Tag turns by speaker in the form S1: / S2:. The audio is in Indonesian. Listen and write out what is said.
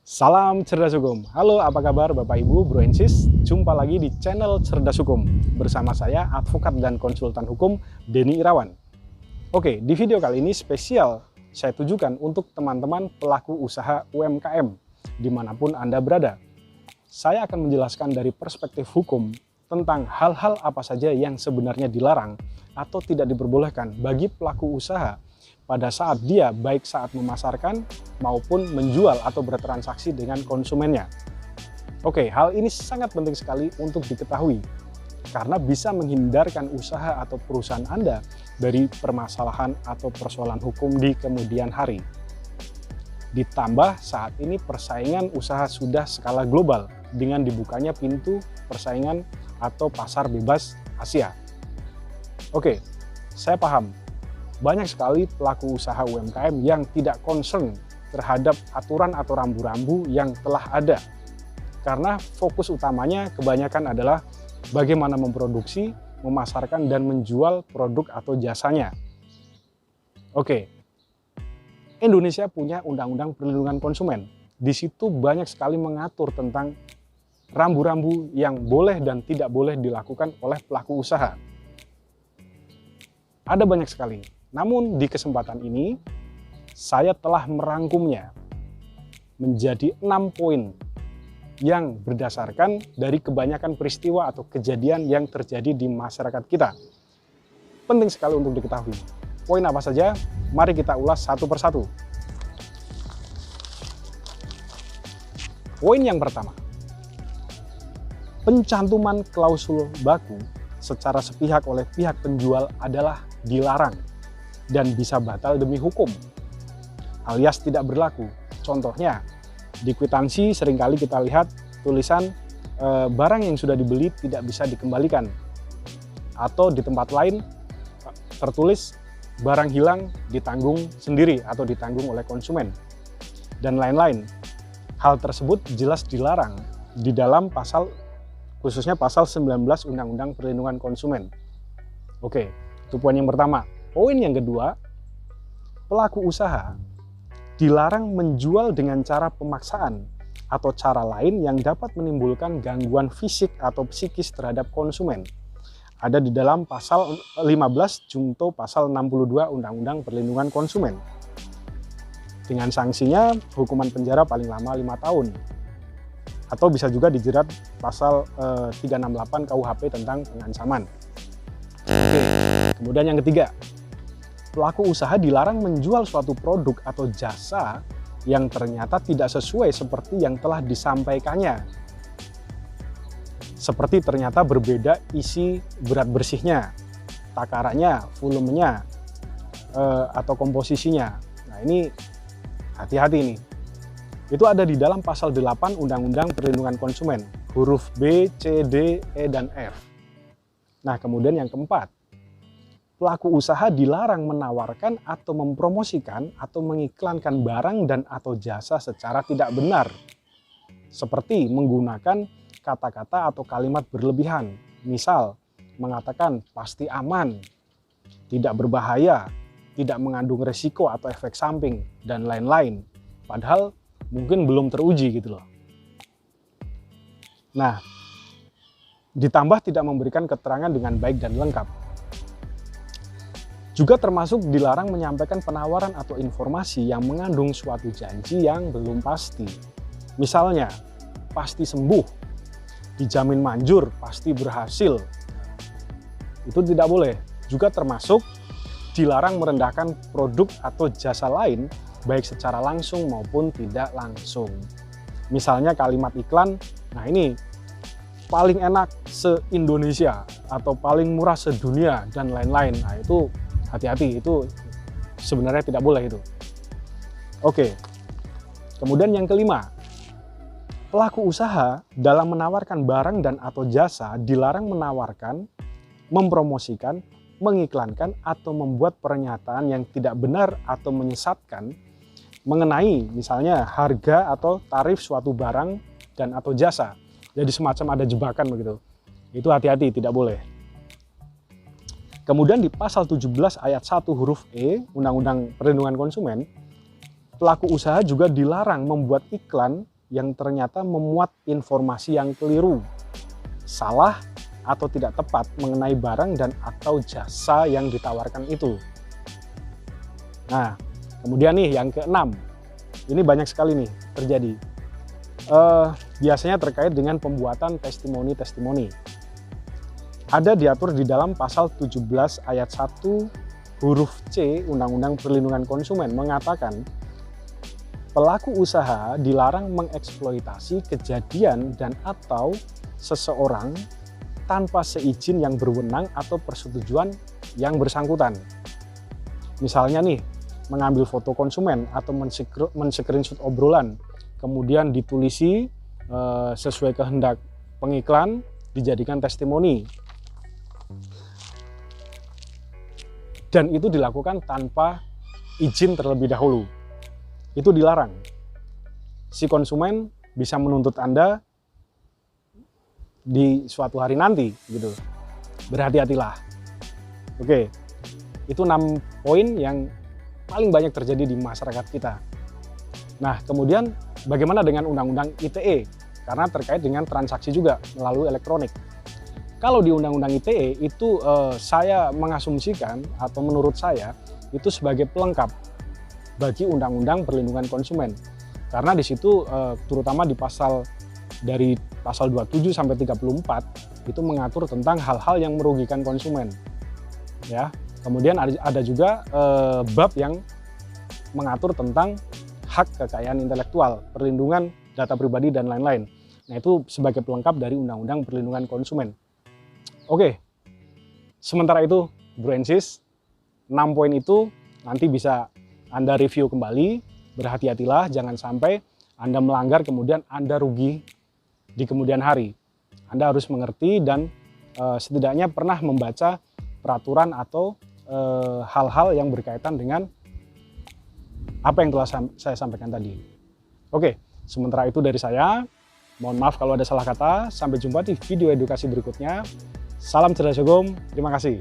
S1: Salam Cerdas Hukum. Halo, apa kabar Bapak Ibu, Bro and Sis? Jumpa lagi di channel Cerdas Hukum bersama saya, advokat dan konsultan hukum Denny Irawan. Oke, di video kali ini spesial saya tujukan untuk teman-teman pelaku usaha UMKM dimanapun Anda berada. Saya akan menjelaskan dari perspektif hukum tentang hal-hal apa saja yang sebenarnya dilarang atau tidak diperbolehkan bagi pelaku usaha pada saat dia baik saat memasarkan maupun menjual atau bertransaksi dengan konsumennya. Oke, hal ini sangat penting sekali untuk diketahui karena bisa menghindarkan usaha atau perusahaan Anda dari permasalahan atau persoalan hukum di kemudian hari. Ditambah saat ini persaingan usaha sudah skala global dengan dibukanya pintu persaingan atau pasar bebas Asia. Oke, saya paham. Banyak sekali pelaku usaha UMKM yang tidak concern terhadap aturan atau rambu-rambu yang telah ada. Karena fokus utamanya kebanyakan adalah bagaimana memproduksi, memasarkan, dan menjual produk atau jasanya. Oke, Indonesia punya Undang-Undang Perlindungan Konsumen. Di situ banyak sekali mengatur tentang rambu-rambu yang boleh dan tidak boleh dilakukan oleh pelaku usaha. Ada banyak sekali. Namun di kesempatan ini, saya telah merangkumnya menjadi 6 poin yang berdasarkan dari kebanyakan peristiwa atau kejadian yang terjadi di masyarakat kita. Penting sekali untuk diketahui. Poin apa saja? Mari kita ulas satu persatu. Poin yang pertama, pencantuman klausul baku secara sepihak oleh pihak penjual adalah dilarang dan bisa batal demi hukum, alias tidak berlaku. Contohnya, di kwitansi seringkali kita lihat tulisan barang yang sudah dibeli tidak bisa dikembalikan. Atau di tempat lain tertulis barang hilang ditanggung sendiri atau ditanggung oleh konsumen. Dan lain-lain. Hal tersebut jelas dilarang di dalam pasal, khususnya pasal 19 Undang-Undang Perlindungan Konsumen. Oke, itu poin yang pertama. Poin yang kedua, pelaku usaha dilarang menjual dengan cara pemaksaan atau cara lain yang dapat menimbulkan gangguan fisik atau psikis terhadap konsumen. Ada di dalam pasal 15 junto pasal 62 Undang-Undang Perlindungan Konsumen. Dengan sanksinya hukuman penjara paling lama 5 tahun. Atau bisa juga dijerat pasal 368 KUHP tentang pengancaman. Oke, kemudian yang ketiga, pelaku usaha dilarang menjual suatu produk atau jasa yang ternyata tidak sesuai seperti yang telah disampaikannya. Seperti ternyata berbeda isi berat bersihnya, takarannya, volumenya, atau komposisinya. Nah ini hati-hati nih. Itu ada di dalam pasal 8 Undang-Undang Perlindungan Konsumen, huruf B, C, D, E, dan F. Nah kemudian yang keempat, pelaku usaha dilarang menawarkan atau mempromosikan atau mengiklankan barang dan atau jasa secara tidak benar. Seperti menggunakan kata-kata atau kalimat berlebihan. Misal, mengatakan pasti aman, tidak berbahaya, tidak mengandung resiko atau efek samping, dan lain-lain. Padahal mungkin belum teruji gitu loh. Nah, ditambah tidak memberikan keterangan dengan baik dan lengkap. Juga termasuk dilarang menyampaikan penawaran atau informasi yang mengandung suatu janji yang belum pasti. Misalnya, pasti sembuh, dijamin manjur, pasti berhasil. Itu tidak boleh. Juga termasuk dilarang merendahkan produk atau jasa lain, baik secara langsung maupun tidak langsung. Misalnya kalimat iklan, nah ini paling enak se-Indonesia atau paling murah sedunia dan lain-lain. Nah itu hati-hati, itu sebenarnya tidak boleh itu. Oke, kemudian yang kelima, pelaku usaha dalam menawarkan barang dan atau jasa dilarang menawarkan, mempromosikan, mengiklankan, atau membuat pernyataan yang tidak benar atau menyesatkan mengenai misalnya harga atau tarif suatu barang dan atau jasa. Jadi semacam ada jebakan begitu. Itu hati-hati, tidak boleh. Kemudian di pasal 17 ayat 1 huruf E Undang-Undang Perlindungan Konsumen, pelaku usaha juga dilarang membuat iklan yang ternyata memuat informasi yang keliru, salah, atau tidak tepat mengenai barang dan atau jasa yang ditawarkan itu. Nah, kemudian nih yang keenam, ini banyak sekali nih terjadi. Biasanya terkait dengan pembuatan testimoni-testimoni. Ada diatur di dalam pasal 17 ayat 1 huruf C Undang-Undang Perlindungan Konsumen mengatakan pelaku usaha dilarang mengeksploitasi kejadian dan atau seseorang tanpa seizin yang berwenang atau persetujuan yang bersangkutan. Misalnya nih, mengambil foto konsumen atau men-screenshot obrolan, kemudian ditulisi sesuai kehendak pengiklan, dijadikan testimoni. Dan itu dilakukan tanpa izin terlebih dahulu. Itu dilarang. Si konsumen bisa menuntut Anda di suatu hari nanti gitu. Berhati-hatilah. Oke. Itu 6 poin yang paling banyak terjadi di masyarakat kita. Nah, kemudian bagaimana dengan Undang-Undang ITE? Karena terkait dengan transaksi juga melalui elektronik. Kalau di Undang-Undang ITE itu saya mengasumsikan atau menurut saya itu sebagai pelengkap bagi Undang-Undang Perlindungan Konsumen. Karena di situ terutama di dari pasal 27 sampai 34 itu mengatur tentang hal-hal yang merugikan konsumen. Ya. Kemudian ada juga bab yang mengatur tentang hak kekayaan intelektual, perlindungan data pribadi dan lain-lain. Nah, itu sebagai pelengkap dari Undang-Undang Perlindungan Konsumen. Oke. Sementara itu, Bro and Sis, 6 poin itu nanti bisa Anda review kembali, berhati-hatilah, jangan sampai Anda melanggar kemudian Anda rugi di kemudian hari. Anda harus mengerti dan setidaknya pernah membaca peraturan atau hal-hal yang berkaitan dengan apa yang telah saya sampaikan tadi. Oke, sementara itu dari saya, mohon maaf kalau ada salah kata, sampai jumpa di video edukasi berikutnya. Salam cerdas hukum, terima kasih.